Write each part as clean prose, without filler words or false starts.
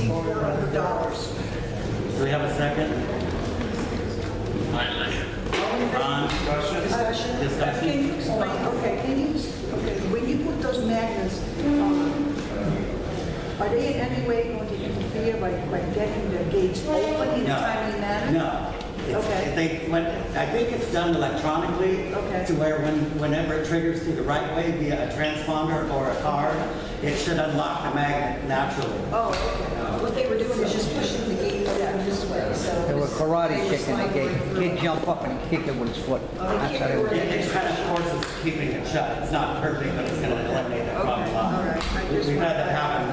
$400. Do we have a second? Ron? Discussion? Discussion? Can you explain, when you put those magnets on, are they in any way going to interfere by getting the gates open in a timely manner? No. Okay. I think it's done electronically to where whenever it triggers through the right way via a transponder or a card, it should unlock the magnet naturally. Oh, okay. What they were doing is just pushing the gate down this way, so. They were karate kicking the gate. He'd jump up and kick it with his foot. That's how they were. It kind of forces keeping it shut. It's not perfect, but it's going to eliminate that problem a lot. All right. We've had that happen.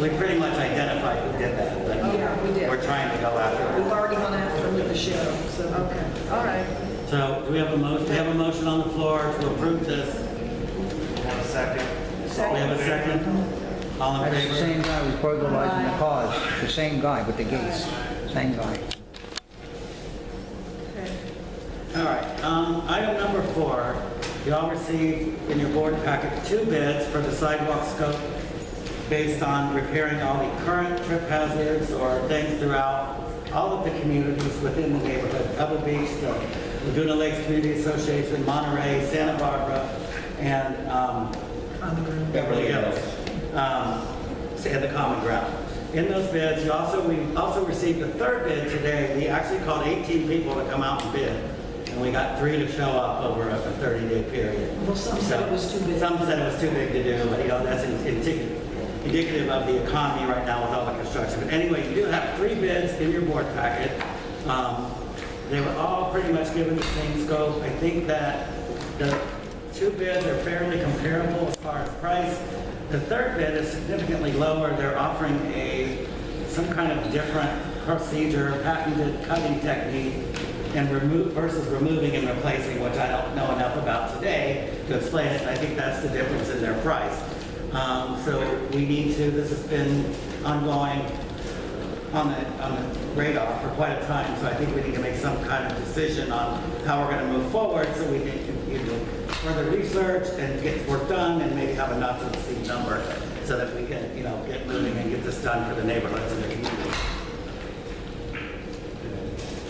We pretty much identified who did that, but Yeah, we did. we're trying to go after it. We've already gone after them with the show, so. Okay, all right. So do we have a motion? We have a motion on the floor to approve this. One second. We have a second. All in That's the favor? same guy who's burglarizing the cars. The same guy with the gates. Same guy. Okay. All right. Item number 4. You all received in your board packet 2 bids for the sidewalk scope based on repairing all the current trip hazards or things throughout all of the communities within the neighborhood. Pebble Beach, the Laguna Lakes Community Association, Monterey, Santa Barbara, and Beverly Hills. And the Common Ground. In those bids, we also received a 3rd bid today. We actually called 18 people to come out and bid, and we got 3 to show up over a 30-day period. Well, some said it was too big. Some said it was too big to do, but that's indicative of the economy right now with all the construction. But anyway, you do have 3 bids in your board packet. They were all pretty much given the same scope. I think that the 2 bids are fairly comparable as far as price. The 3rd bid is significantly lower. They're offering some kind of different procedure, patented cutting technique, and versus removing and replacing, which I don't know enough about today to explain it. I think that's the difference in their price. So we need to. This has been ongoing on the radar for quite a time. So I think we need to make some kind of decision on how we're going to move forward, so we can further research and get work done, and maybe have enough to exceed number, so that we can, get moving and get this done for the neighborhoods and the community.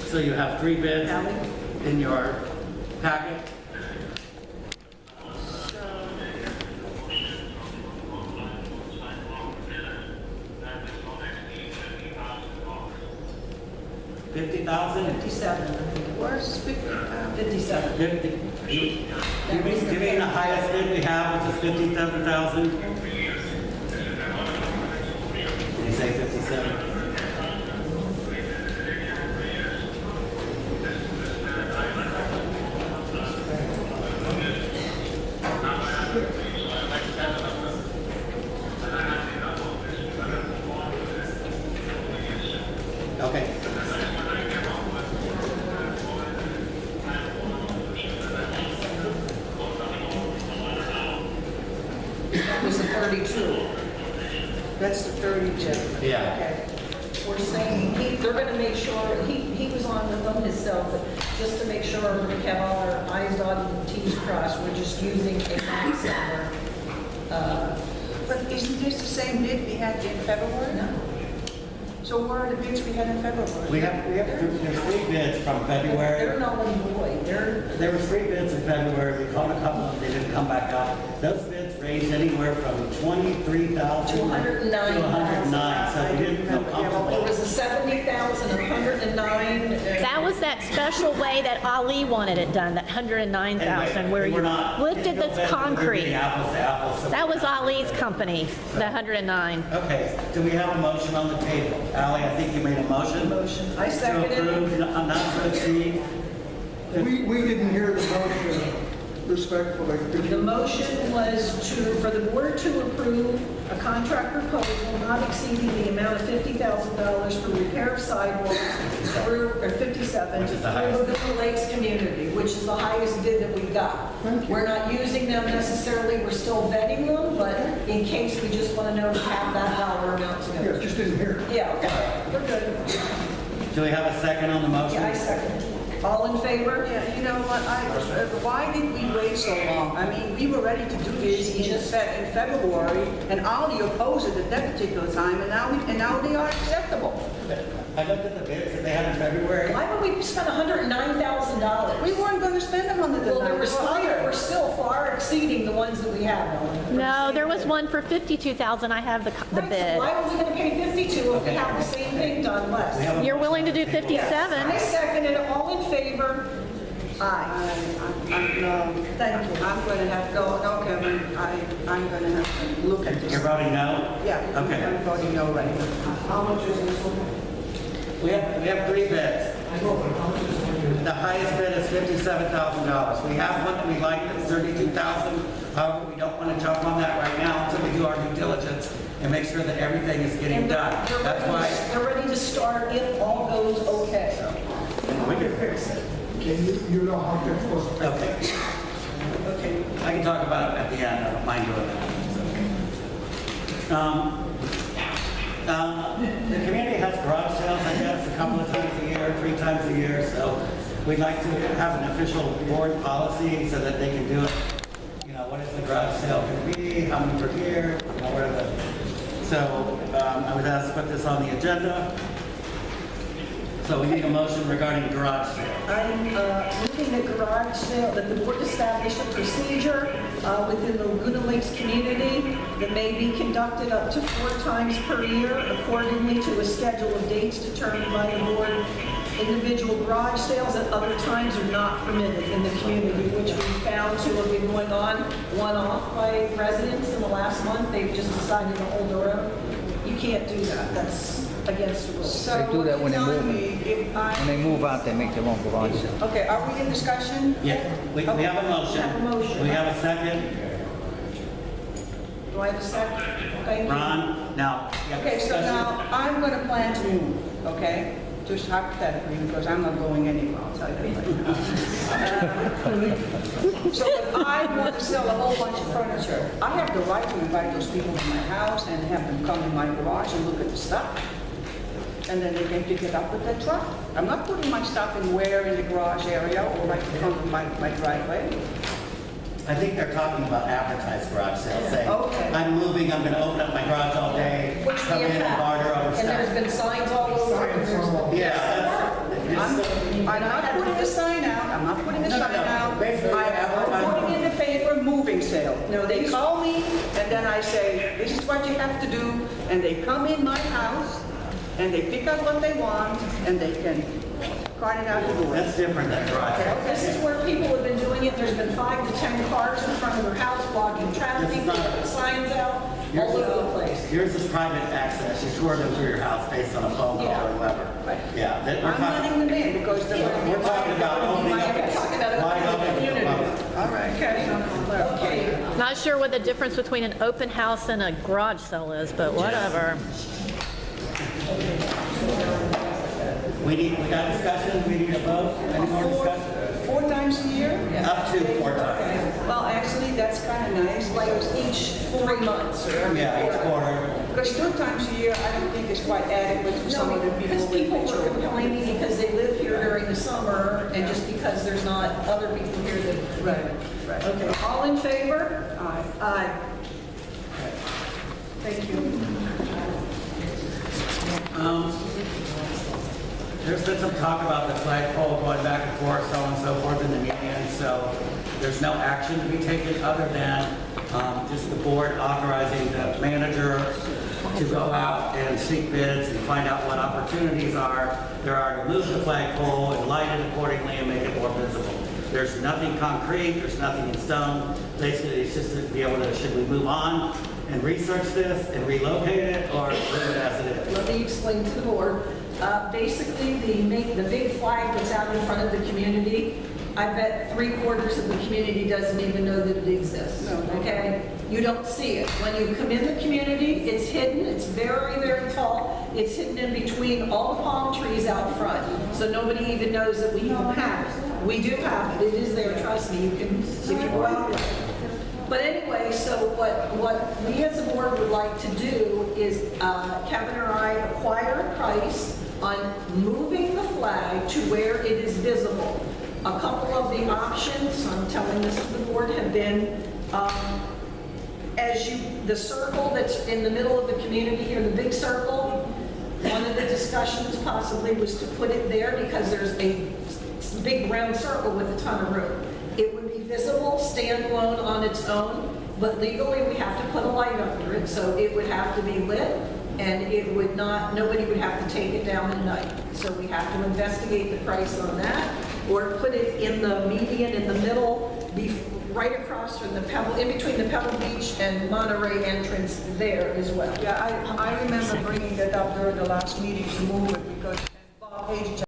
So you have 3 bids in your packet. $50,000? 57, I think it was. Where's 57. You mean the highest bid we have, which is 57,000? Did you say 57? Okay. That was the 32. That's the 32. Yeah. Okay. We're saying, they're going to make sure, he was on the phone himself, but just to make sure we have all our I's dotted and T's crossed, we're just using a max number. But isn't this the same bid we had in February? No. So where are the bids we had in February? There's 3 bids from They're February. null and void. There were 3 bids in February. We called a couple of them, they didn't come back out. Those bids ranged anywhere from $23,000 to 109,000. to 109, so we didn't feel It comfortable. was a 70,000, 109. That was that special way that Ali wanted it done, that 109,000, where you lifted the concrete. Apples to apples. So- That was Ali's company, the 109. Okay, do we have a motion on the table? Ally, I think you made a motion. I To seconded it. approve, not to exceed. We didn't hear the motion respectfully. Could The you- motion was for the board to approve a contract proposal not exceeding the amount of $50,000 for repair of sidewalks through, or 57, Which is the through highest. Laguna Lakes community, which is the highest bid that we got. We're not using them necessarily, we're still vetting them, but in case we just want to know to have that dollar amount to Yeah, go. just didn't hear. Yeah, okay, we're good. Do we have a second on the motion? Yeah, I second. All in favor? Yeah, you know what, why did we wait so long? I mean, we were ready to do this in February, and Ollie opposed it at that particular time, and now they are acceptable. I looked at the bids that they had in February. Why would we spend $109,000? We weren't going to spend them on the Well, there design. was five that were still far exceeding the ones that we have, Ellen. No, there was one for 52,000. I have the Right, so bid. why are we gonna pay 52 if we have the same thing done less? You're willing to do 57? I second it, all in favor? Aye. No, thank you. I'm going to have to go, no, Kevin, I'm going to have to look at this. You're voting no? Yeah, Okay. I'm voting no right now. How much is this one? We have 3 bids. The highest bid is $57,000. We have one that we like that's $32,000. However, we don't want to jump on that right now until we do our due diligence and make sure that everything is getting And done. That's why they're ready to start if all goes okay. we can fix it. You know how that's supposed to. Okay. Okay. I can talk about it at the end. I don't mind doing that. The community has garage sales, I guess, a couple of times a year, 3 times a year. So we'd like to have an official board policy so that they can do it. You know, what is the garage sale going to be? How many per year? You know, what are the... So I was asked to put this on the agenda. So we need a motion regarding garage sale. I'm moving the garage sale, that the board establish a procedure within the Laguna Lakes community that may be conducted up to 4 times per year accordingly to a schedule of dates determined by the board. Individual garage sales at other times are not permitted in the community, which we found to have been going on one-off by residents in the last month. They've just decided to hold their own. You can't do that. That's against the rules. So They do that when they what you're move. telling me, if When they move out, they make their own garage sale. Okay, are we in discussion? Yeah, we have a motion. Have a motion. We have a second. Do I have a second? Thank you. Ron, now, you have Okay, so discussion? now I'm going to plan to move, okay? Just hypothetically, because I'm not going anywhere, I'll tell you that right now. So if I want to sell a whole bunch of furniture, I have the right to invite those people to my house and have them come in my garage and look at the stuff. And then they can pick it up with their truck. I'm not putting my stuff in the garage area or right in front of my driveway. I think they're talking about advertised garage sales, saying, Okay. I'm moving, I'm gonna open up my garage all day, Which come we in have and barter over And there's stuff. been signs all over. and there's- Yeah, I'm that's, not putting a sign out, I'm not putting a No, no, sign no. out. Basically, I'm putting in the paper, moving sale. No, They these- call me, and then I say, this is what you have to do, and they come in my house, and they pick up what they want, and they can cart it out the door. that's different than garage sales. This is where people have been doing it. There's been 5 to 10 cars in front of their house blocking traffic, This is not- putting signs out all over the place. Yours is private access, you tour them through your house based on a phone call Yeah. or whatever. Right. Yeah, that we're I'm talking, letting them in, because they're going to be... we're talking about opening up, I'm talking about it wide in the open to the community. public. All right. Okay. Not sure what the difference between an open house and a garage sale is, but whatever. We got discussion, we need a vote, any more discussion? 4 times a year? Up to 4 times. Well, actually, that's kind of nice, Like each 3 months or every Yeah, each quarter. because 2 times a year, I don't think is quite adequate for some of the No, because people people with were children. complaining because they live here during the summer and just because there's not other people here that. Right, right. Okay, all in favor? Aye. Aye. Thank you. There's been some talk about the flagpole going back and forth, so on and so forth in the meeting, so there's no action to be taken other than just the board authorizing the manager to go out and seek bids and find out what opportunities there are to move the flagpole and light it accordingly and make it more visible. There's nothing concrete, there's nothing in stone. Basically, it's just to be able to, should we move on and research this and relocate it, or leave it as it is? Let me explain to the board. Basically, the big flag that's out in front of the community, I bet 3/4 of the community doesn't even know that it exists. No. Okay? You don't see it. When you come in the community, it's hidden. It's very, very tall. It's hidden in between all the palm trees out front. So nobody even knows that we even have it. We do have it. It is there. Trust me. You can, if you go out there. But anyway, so what we as a board would like to do is Kevin or I acquire a price on moving the flag to where it is visible. A couple of the options, I'm telling this to the board, have been the circle that's in the middle of the community here, the big circle, one of the discussions possibly was to put it there because there's a big round circle with a ton of room. It would be visible, standalone on its own, but legally we have to put a light under it, so it would have to be lit, and it would not, nobody would have to take it down at night. So we have to investigate the price on that, or put it in the median, in the middle, right across from the Pebble, in between the Pebble Beach and Monterey entrance there as well. Yeah, I remember bringing that up during the last meeting to move it because Bob Page